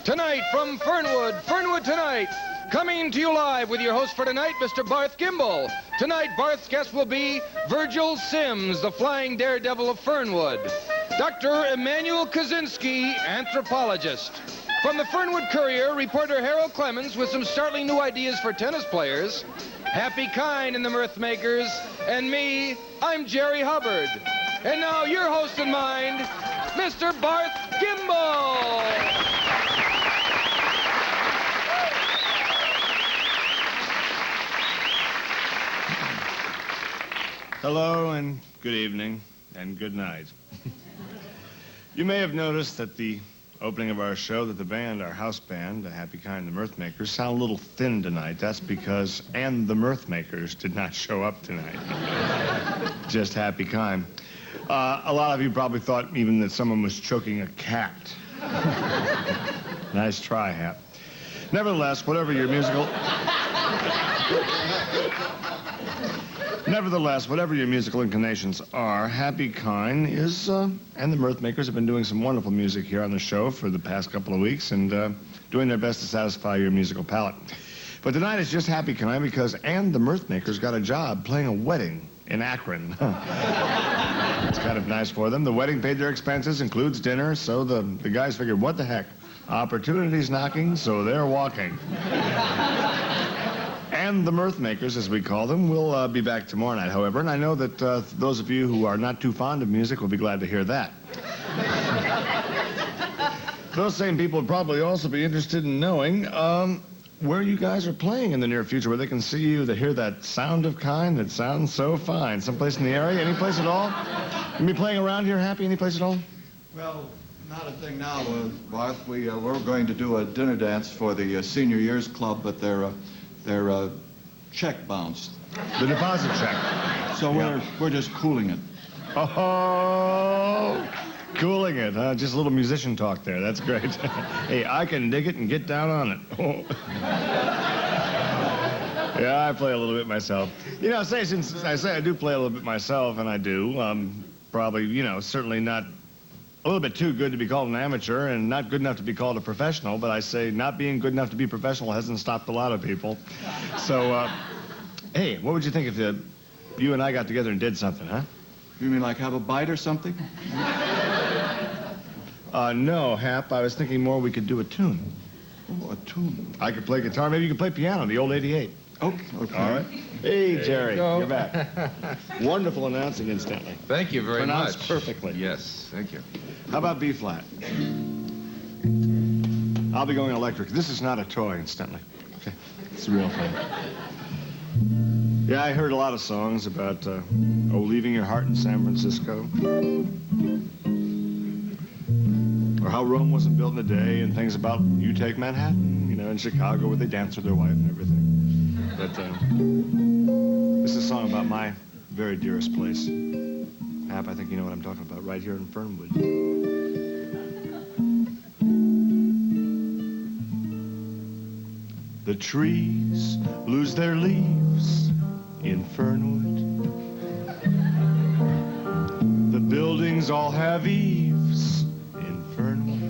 Tonight from Fernwood, Fernwood Tonight. Coming to you live with your host for tonight, Mr. Barth Gimbel. Tonight, Barth's guest will be Virgil Sims, the flying daredevil of Fernwood. Dr. Emmanuel Kaczynski, anthropologist. From the Fernwood Courier, reporter Harold Clemens with some startling new ideas for tennis players. Happy Kind and the Mirthmakers. And me, I'm Jerry Hubbard. And now your host and mine, Mr. Barth Gimbel. Hello and good evening and good night. You may have noticed at the opening of our show that the band, our house band, the Happy Kind, the Mirthmakers, sound a little thin tonight. That's because and the Mirthmakers did not show up tonight. Just Happy Kind. A lot of you probably thought even that someone was choking a cat. Nice try, Hap. Nevertheless, whatever your musical inclinations are, Happy Kind is, and the Mirthmakers have been doing some wonderful music here on the show for the past couple of weeks and doing their best to satisfy your musical palate. But tonight it's just Happy Kind because and the Mirthmakers got a job playing a wedding in Akron. It's kind of nice for them. The wedding paid their expenses, includes dinner, so the guys figured, what the heck? Opportunity's knocking, so they're walking. And the Mirthmakers, as we call them, will be back tomorrow night, however, and I know that those of you who are not too fond of music will be glad to hear that. Those same people would probably also be interested in knowing where you guys are playing in the near future, where they can see you, to hear that sound of kind that sounds so fine. Someplace in the area, any place at all? You be playing around here, Happy, any place at all? Well, not a thing now, Barth. We're going to do a dinner dance for the Senior Years Club, but their check bounced. The deposit check. So we're just cooling it. Oh, cooling it, huh? Just a little musician talk there. That's great. Hey, I can dig it and get down on it. Oh. Yeah, I play a little bit myself. You know, since I say I do play a little bit myself, and I do, probably, certainly not a little bit too good to be called an amateur and not good enough to be called a professional, but I say not being good enough to be professional hasn't stopped a lot of people. So, hey, what would you think if you and I got together and did something, huh? You mean like have a bite or something? No, Hap. I was thinking more we could do a tune. Oh, a tune. I could play guitar. Maybe you could play piano, the old 88. Okay. All right. Hey, Jerry, you're back. Wonderful announcing, incidentally. Thank you very much. Pronounced perfectly. Yes, thank you. How about B flat? I'll be going electric. This is not a toy, incidentally. Okay, it's the real thing. Yeah, I heard a lot of songs about, leaving your heart in San Francisco. Or how Rome wasn't built in a day, and things about you take Manhattan, in Chicago where they dance with their wife and everything. But this is a song about my very dearest place. Hap, I think you know what I'm talking about, right here in Fernwood. The trees lose their leaves in Fernwood. The buildings all have eaves in Fernwood.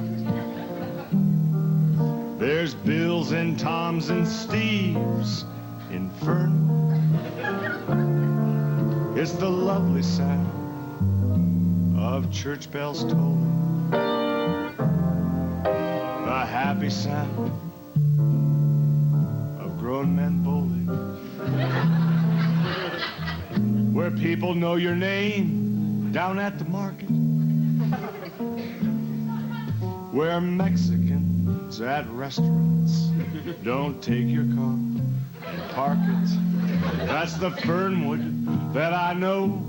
There's Bills and Toms and Steves in Fernwood. It's the lovely sound of church bells tolling, the happy sound of grown men bowling, where people know your name down at the market, where Mexicans at restaurants don't take your car and park it. That's the Fernwood that I know,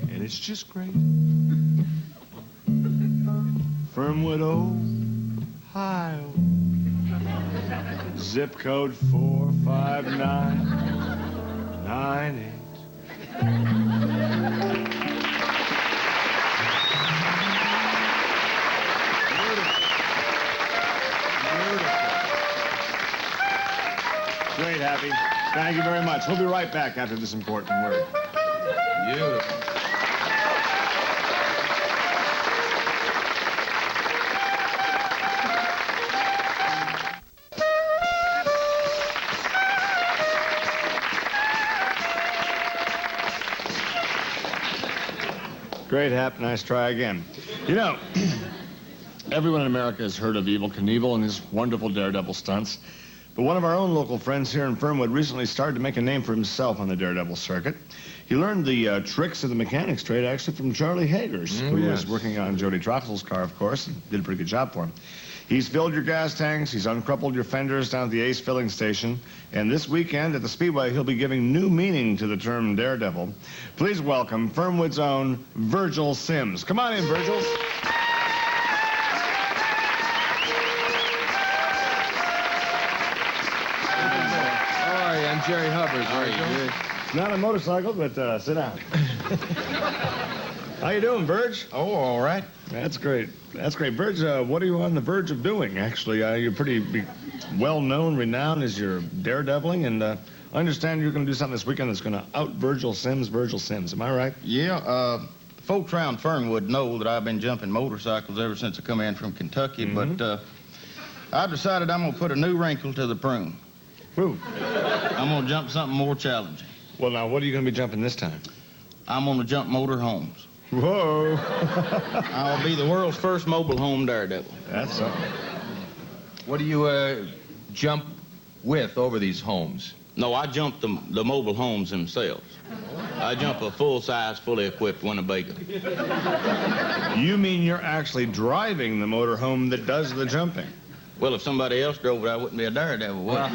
and it's just great. Fernwood, Ohio, zip code 45998. Great, Happy. Thank you very much. We'll be right back after this important word. Beautiful. Great, Hap. Nice try again. You know, everyone in America has heard of Evel Knievel and his wonderful daredevil stunts. But one of our own local friends here in Fernwood recently started to make a name for himself on the daredevil circuit. He learned the tricks of the mechanics trade actually from Charlie Hagers, who was working on Jody Troxell's car, of course, and did a pretty good job for him. He's filled your gas tanks, he's uncrumpled your fenders down at the Ace filling station, and this weekend at the Speedway, he'll be giving new meaning to the term daredevil. Please welcome Fernwood's own Virgil Sims. Come on in, Virgil. How are you? I'm Jerry Hubbard. How are you? Not a motorcycle, but sit down. How you doing, Virg? Oh, all right. That's great. That's great. Virg, what are you on the verge of doing, actually? You're pretty well-known, renowned as your daredeviling, and I understand you're going to do something this weekend that's going to out Virgil Sims. Am I right? Yeah, folks around Fernwood know that I've been jumping motorcycles ever since I come in from Kentucky, but I've decided I'm going to put a new wrinkle to the prune. Woo. I'm going to jump something more challenging. Well, now, what are you going to be jumping this time? I'm going to jump motor homes. Whoa. I'll be the world's first mobile home daredevil. That's something. What do you jump with over these homes? No, I jump the mobile homes themselves. I jump a full-size, fully equipped Winnebago. You mean you're actually driving the motor home that does the jumping? Well, if somebody else drove it, I wouldn't be a daredevil, would I?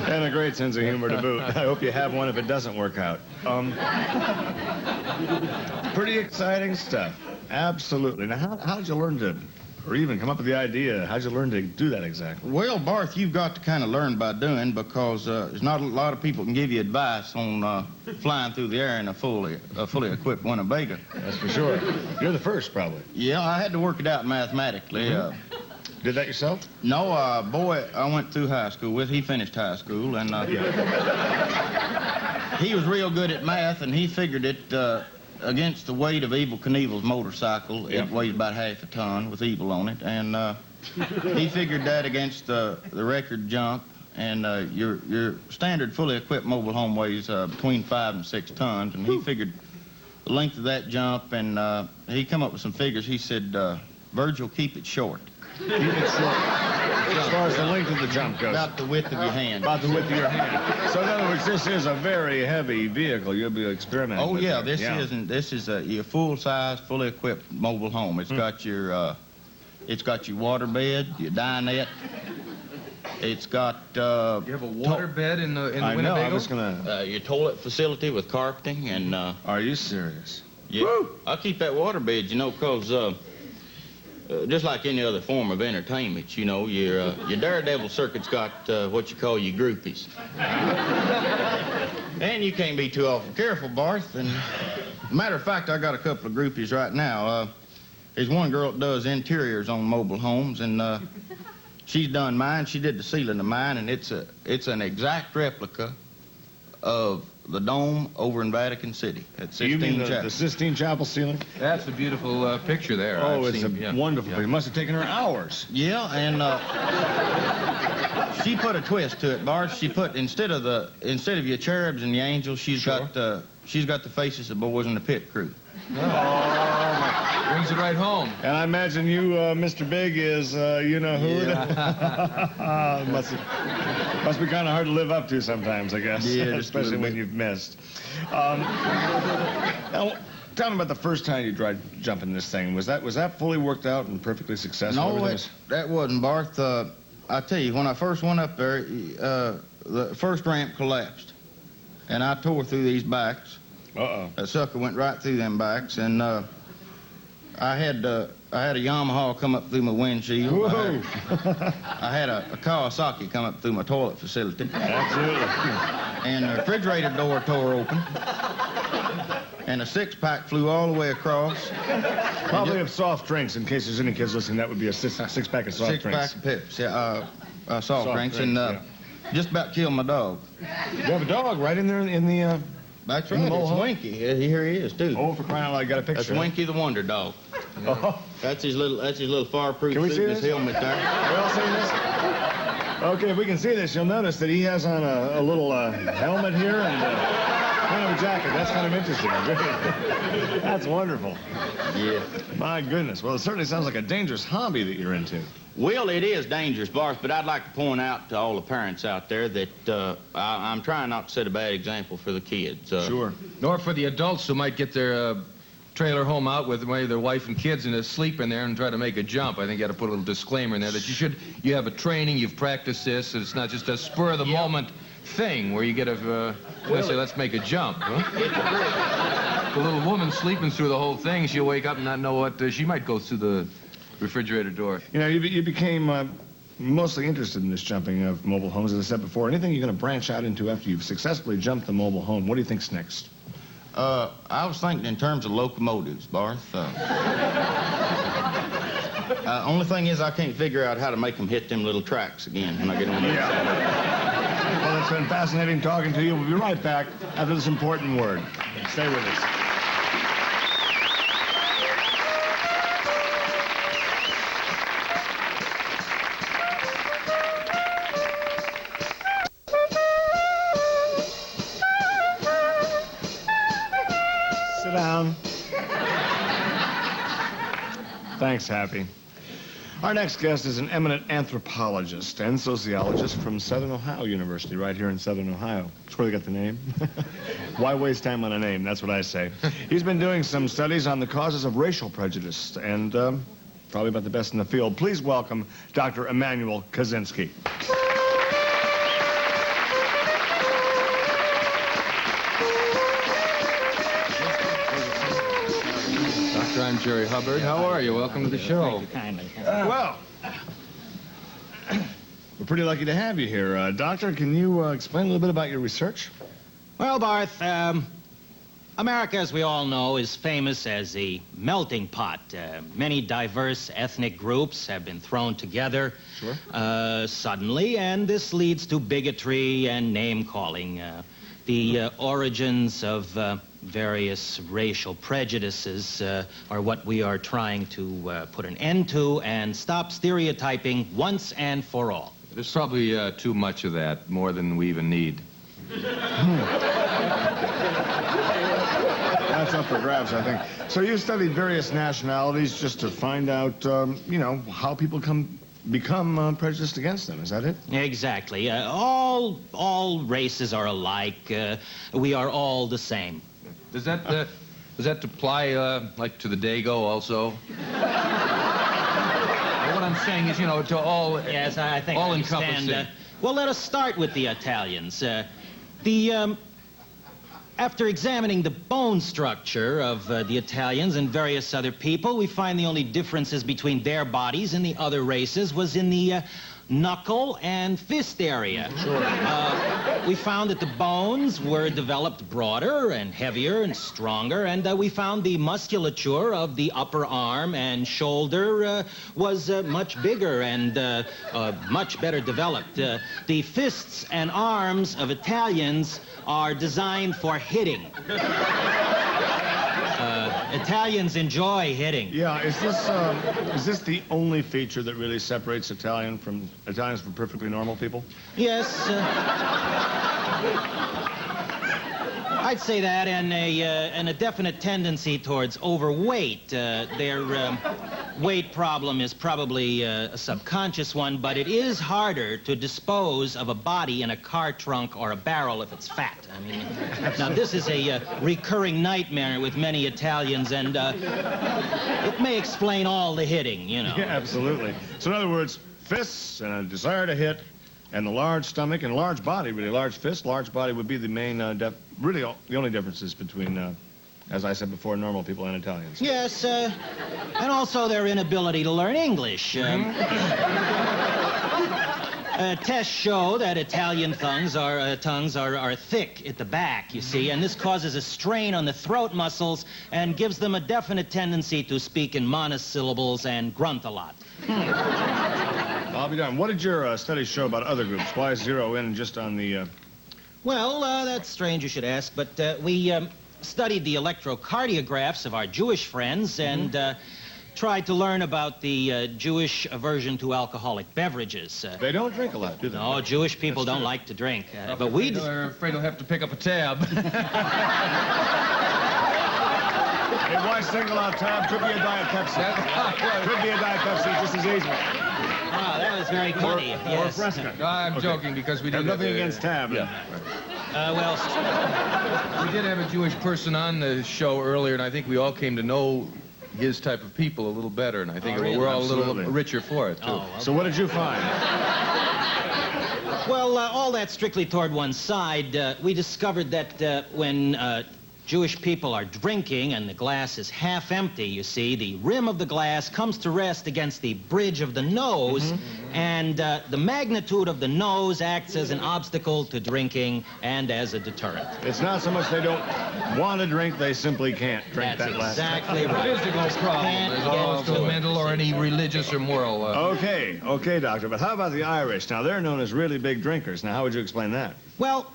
And a great sense of humor to boot. I hope you have one if it doesn't work out. Pretty exciting stuff. Absolutely. Now, how'd you learn to, or even come up with the idea? How'd you learn to do that exactly? Well, Barth, you've got to kind of learn by doing, because there's not a lot of people can give you advice on flying through the air in a fully equipped Winnebago. That's for sure. You're the first, probably. Yeah, I had to work it out mathematically. Did that yourself? No, boy, I went through high school with. He finished high school, and he was real good at math, and he figured it against the weight of Evel Knievel's motorcycle. It weighs about half a ton with Evel on it, and he figured that against the record jump. And your standard fully equipped mobile home weighs between 5 and 6 tons, and he figured the length of that jump, and he come up with some figures. He said, Virgil, keep it short. Keep it short. As far as the length of the jump goes. About the width of your hand. About the width of your hand. So in other words, this is a very heavy vehicle you'll be experimenting with. Oh yeah, there. this is your full-size, fully equipped mobile home. It's got your water bed, your dinette. It's got You have a water bed in the I Winnebago? know, I was gonna... your toilet facility with carpeting and Are you serious? yeah. Woo! I keep that water bed, you know, because just like any other form of entertainment, you know, your daredevil circuit's got what you call your groupies. And you can't be too awful careful, Barth. And matter of fact, I got a couple of groupies right now. There's one girl that does interiors on mobile homes, and she's done mine. She did the ceiling of mine, and it's an exact replica of the dome over in Vatican City at Sistine You mean Chapel. the Sistine Chapel ceiling? That's a beautiful picture there. Oh, I've it's seen, a wonderful thing. It must have taken her hours. Yeah, and she put a twist to it, Bart. She put instead of your cherubs and the angels, she's got the faces of boys in the pit crew. Brings it right home. And I imagine you, Mr. Big, is you know who? Yeah. must be kind of hard to live up to sometimes, I guess. Yeah, especially when you've missed. Now, tell me about the first time you tried jumping this thing. Was that fully worked out and perfectly successful? No, that wasn't, Barth. I tell you, when I first went up there, the first ramp collapsed, and I tore through these backs. Uh-oh. That sucker went right through them backs, and I had a Yamaha come up through my windshield. Whoa! I had a Kawasaki come up through my toilet facility. Absolutely. And the refrigerator door tore open. And a six-pack flew all the way across. Probably of soft drinks, in case there's any kids listening. That would be a six-pack of soft drinks. Six-pack of Pips, yeah, soft drinks, and just about killed my dog. You have a dog right in there in the... That's right, it's Winky. Here he is, too. Oh, for crying out loud, you got a picture. That's Winky the Wonder Dog. Oh. That's his little fireproof Can we suit see and his this? helmet there. We all seen this? Okay, if we can see this, you'll notice that he has on a little helmet here, and kind of a jacket. That's kind of interesting. That's wonderful. Yeah. My goodness. Well, it certainly sounds like a dangerous hobby that you're into. Well, it is dangerous, Barth, but I'd like to point out to all the parents out there that I'm trying not to set a bad example for the kids. Sure. Nor for the adults who might get their trailer home out with maybe their wife and kids and sleep in there and try to make a jump. I think you got to put a little disclaimer in there that you have a training, you've practiced this, and it's not just a spur-of-the-moment thing where you get say, let's make a jump. Huh? The little woman sleeping through the whole thing, she'll wake up and not know what, she might go through the refrigerator door. You know, you became mostly interested in this jumping of mobile homes, as I said before. Anything you're going to branch out into after you've successfully jumped the mobile home, what do you think's next? I was thinking in terms of locomotives, Barth. Only thing is I can't figure out how to make them hit them little tracks again when I get on the Yeah. Well, it's been fascinating talking to you. We'll be right back after this important word. Stay with us. Sit down. Thanks, Happy. Our next guest is an eminent anthropologist and sociologist from Southern Ohio University, right here in Southern Ohio. That's where they got the name. Why waste time on a name? That's what I say. He's been doing some studies on the causes of racial prejudice and probably about the best in the field. Please welcome Dr. Emanuel Kaczynski. I'm Jerry Hubbard. How are you? Welcome to the show. Thank you kindly. Well, we're pretty lucky to have you here. Doctor, can you explain a little bit about your research? Well, Barth, America, as we all know, is famous as a melting pot. Many diverse ethnic groups have been thrown together suddenly, and this leads to bigotry and name-calling. The origins of various racial prejudices are what we are trying to put an end to and stop stereotyping once and for all. There's probably too much of that, more than we even need. That's up for grabs, I think. So you studied various nationalities just to find out, you know, how people become prejudiced against them. Is that it? Exactly. All races are alike. We are all the same. Does that apply like to the Dago also? What I'm saying is, you know, to all. Yes, I think all I understand. encompassing. Well, let us start with the Italians. After examining the bone structure of the Italians and various other people, we find the only differences between their bodies and the other races was in the knuckle and fist area. Sure. We found that the bones were developed broader and heavier and stronger, and we found the musculature of the upper arm and shoulder was much bigger and much better developed. The fists and arms of Italians are designed for hitting. Italians enjoy hitting. Yeah, is this the only feature that really separates Italians from perfectly normal people? Yes. I'd say that, and a definite tendency towards overweight. Their weight problem is probably a subconscious one, but it is harder to dispose of a body in a car trunk or a barrel if it's fat. I mean, now this is a recurring nightmare with many Italians, and it may explain all the hitting, you know. Yeah, absolutely. So in other words, fists and a desire to hit, and the large stomach and large body, really large fist, large body would be the main, really the only differences between, as I said before, normal people and Italians. Yes, and also their inability to learn English. Tests show that Italian tongues are thick at the back, you see, and this causes a strain on the throat muscles and gives them a definite tendency to speak in monosyllables and grunt a lot. I'll be darned. What did your studies show about other groups? Why zero in just on the... Well, that's strange you should ask, but we studied the electrocardiographs of our Jewish friends and tried to learn about the Jewish aversion to alcoholic beverages. They don't drink a lot, do they? No, Jewish people don't like to drink. But we... They're afraid they'll have to pick up a tab. Hey, why single out tab? Could be a Diet Pepsi. Could be a Diet Pepsi just as easily. Ah, that was very funny. Or Yes. Fresca. I'm joking because we Have did nothing against tab. Yeah. Well, We did have a Jewish person on the show earlier, and I think we all came to know his type of people a little better, and I think really? we're all a little Absolutely. richer for it, too. oh, So what did you find? well, all that strictly toward one side. We discovered that when Jewish people are drinking and the glass is half empty, you see, the rim of the glass comes to rest against the bridge of the nose, and the magnitude of the nose acts as an obstacle to drinking and as a deterrent. It's not so much they don't want to drink, they simply can't drink That's that glass. exactly A right. physical problem Can't as get opposed to to a it. mental or any religious or moral. Okay, doctor, but how about the Irish? Now, they're known as really big drinkers. Now, how would you explain that? Well,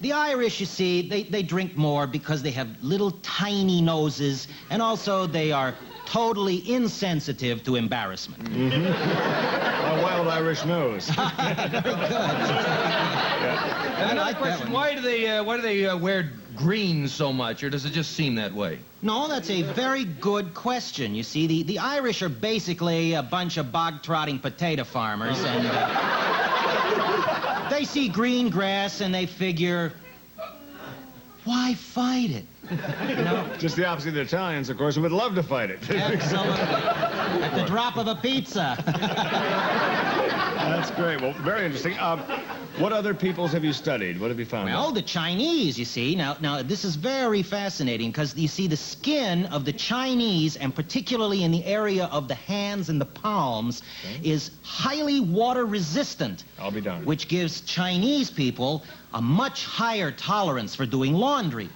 the Irish, you see, they drink more because they have little tiny noses, and also they are totally insensitive to embarrassment. A wild Irish nose. Very good. And another like that question, one. why do they wear green so much, or does it just seem that way? No, that's a very good question. You see, the Irish are basically a bunch of bog-trotting potato farmers, and they see green grass and they figure, why fight it? You know? Just the opposite of the Italians, of course, who would love to fight it. Absolutely. At the drop of a pizza. That's great. Well, very interesting. What other peoples have you studied? What have you found? Well, the Chinese, you see. Now, this is very fascinating because, you see, the skin of the Chinese, and particularly in the area of the hands and the palms, is highly water resistant. I'll be darned. Which gives Chinese people a much higher tolerance for doing laundry.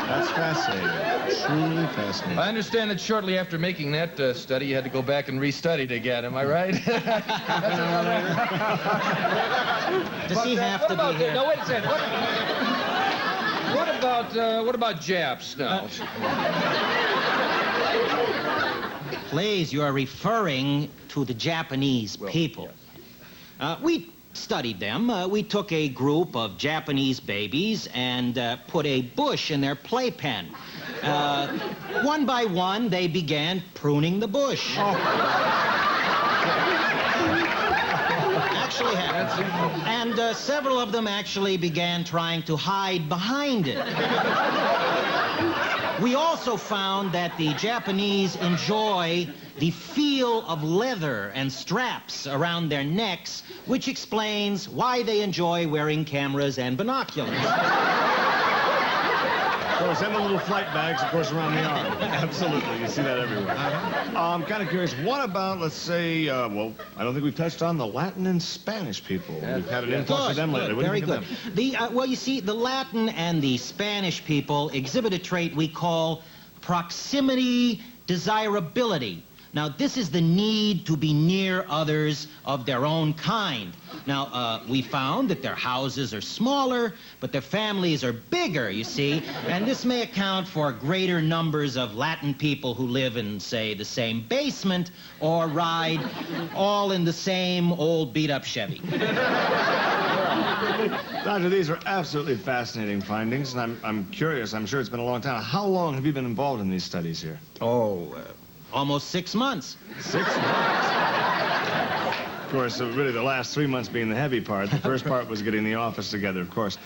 That's fascinating. Truly fascinating. I understand that shortly after making that study, you had to go back and restudy it again. Am I right? Does he have to be here? No, wait a second. What about Japs now? Please, you are referring to the Japanese people. We studied them. We took a group of Japanese babies and put a bush in their playpen. One by one, they began pruning the bush. Actually happened. And several of them actually began trying to hide behind it. We also found that the Japanese enjoy the feel of leather and straps around their necks, which explains why they enjoy wearing cameras and binoculars. Of course, and the little flight bags, of course, around the arm. Absolutely. You see that everywhere. I'm kind of curious, what about, let's say, well, I don't think we've touched on the Latin and Spanish people. We've had an influx of them lately. What do Very you think good. of them? Well, you see, the Latin and the Spanish people exhibit a trait we call proximity desirability. Now, this is the need to be near others of their own kind. Now, we found that their houses are smaller, but their families are bigger, you see, and this may account for greater numbers of Latin people who live in, say, the same basement or ride all in the same old beat-up Chevy. Doctor, these are absolutely fascinating findings, and I'm curious. I'm sure it's been a long time. How long have you been involved in these studies here? Almost 6 months. 6 months. Of course, really the last 3 months being the heavy part. The first part was getting the office together, of course.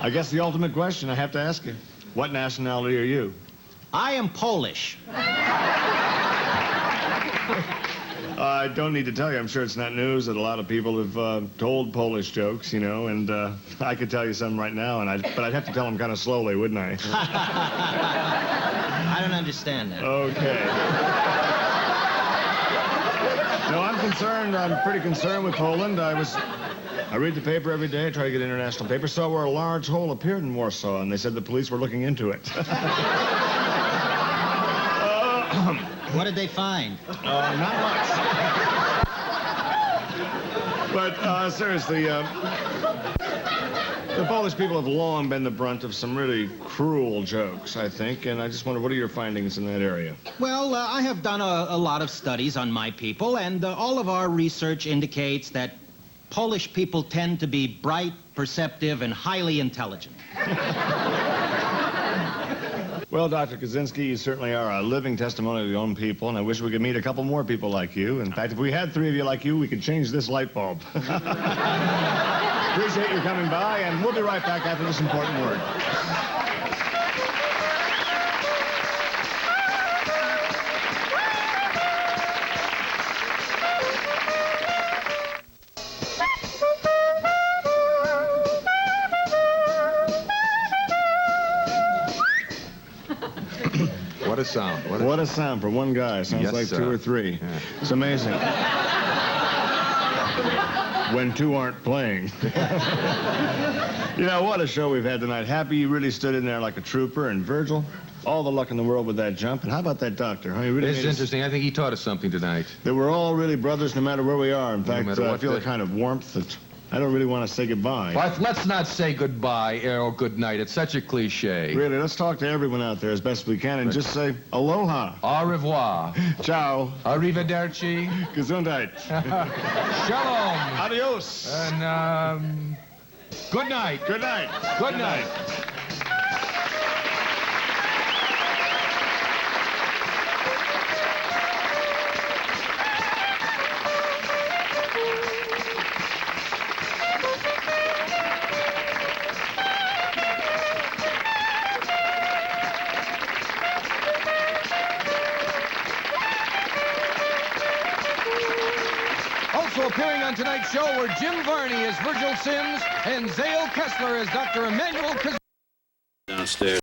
I guess the ultimate question I have to ask you, what nationality are you? I am Polish. I don't need to tell you, I'm sure it's not news that a lot of people have told Polish jokes, you know, and I could tell you some right now, but I'd have to tell them kind of slowly, wouldn't I? I don't understand that. Okay. No, I'm concerned. I'm pretty concerned with Poland. I read the paper every day. I try to get international papers. Saw where a large hole appeared in Warsaw, and they said the police were looking into it. What did they find? Not much. But seriously, The Polish people have long been the brunt of some really cruel jokes, I think, and I just wonder, what are your findings in that area? Well, I have done a lot of studies on my people, and all of our research indicates that Polish people tend to be bright, perceptive, and highly intelligent. Well, Dr. Kaczynski, you certainly are a living testimony of your own people, and I wish we could meet a couple more people like you. In fact, if we had 3 of you like you, we could change this light bulb. Appreciate you coming by, and we'll be right back after this important word. What a sound. What a sound for one guy. Sounds Yes, like sir. 2 or 3. Yeah. It's amazing. When 2 aren't playing. You know, what a show we've had tonight. Happy you really stood in there like a trooper. And Virgil, all the luck in the world with that jump. And how about that doctor? Huh? He really It's made us- interesting. I think he taught us something tonight. that we're all really brothers no matter where we are. In fact, matter I what feel the- a kind of warmth that I don't really want to say goodbye. But let's not say goodbye or good night. It's such a cliche. Really, let's talk to everyone out there as best we can and just say aloha. Au revoir. Ciao. Arrivederci. Gesundheit. Shalom. Adios. And, good night. Good night. Good night. Also appearing on tonight's show were Jim Varney as Virgil Sims and Zale Kessler as Dr. Emmanuel Kaczynski. Downstairs.